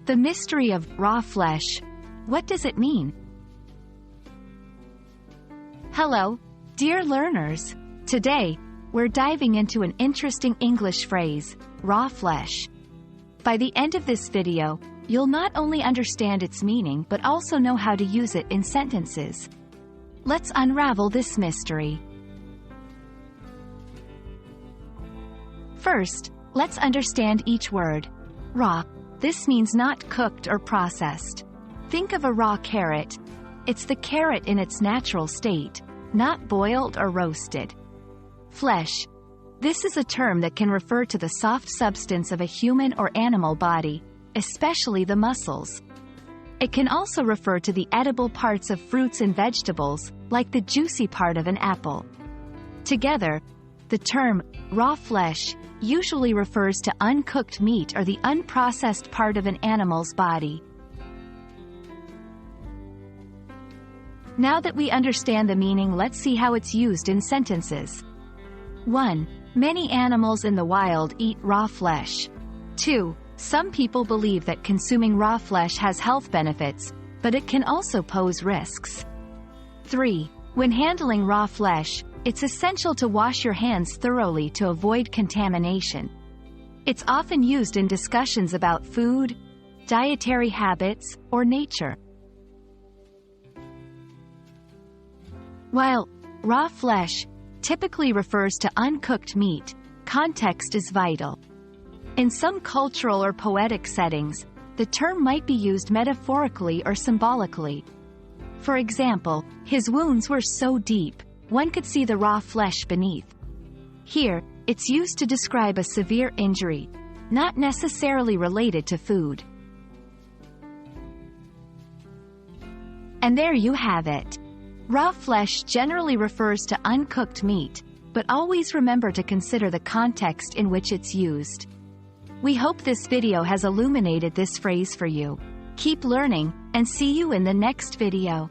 The mystery of raw flesh. What does it mean? Hello, dear learners. Today, we're diving into an interesting English phrase, raw flesh. By the end of this video, you'll not only understand its meaning but also know how to use it in sentences. Let's unravel this mystery. First, let's understand each word. Raw. This means not cooked or processed. Think of a raw carrot. It's the carrot in its natural state, not boiled or roasted. Flesh. This is a term that can refer to the soft substance of a human or animal body, especially the muscles. It can also refer to the edible parts of fruits and vegetables, like the juicy part of an apple. Together, the term raw flesh usually refers to uncooked meat or the unprocessed part of an animal's body. Now that we understand the meaning, let's see how it's used in sentences. 1. Many animals in the wild eat raw flesh. 2. Some people believe that consuming raw flesh has health benefits, but it can also pose risks. 3. When handling raw flesh, it's essential to wash your hands thoroughly to avoid contamination. It's often used in discussions about food, dietary habits, or nature. While raw flesh typically refers to uncooked meat, context is vital. In some cultural or poetic settings, the term might be used metaphorically or symbolically. For example, his wounds were so deep, one could see the raw flesh beneath. Here, it's used to describe a severe injury, not necessarily related to food. And there you have it. Raw flesh generally refers to uncooked meat, but always remember to consider the context in which it's used. We hope this video has illuminated this phrase for you. Keep learning, and see you in the next video.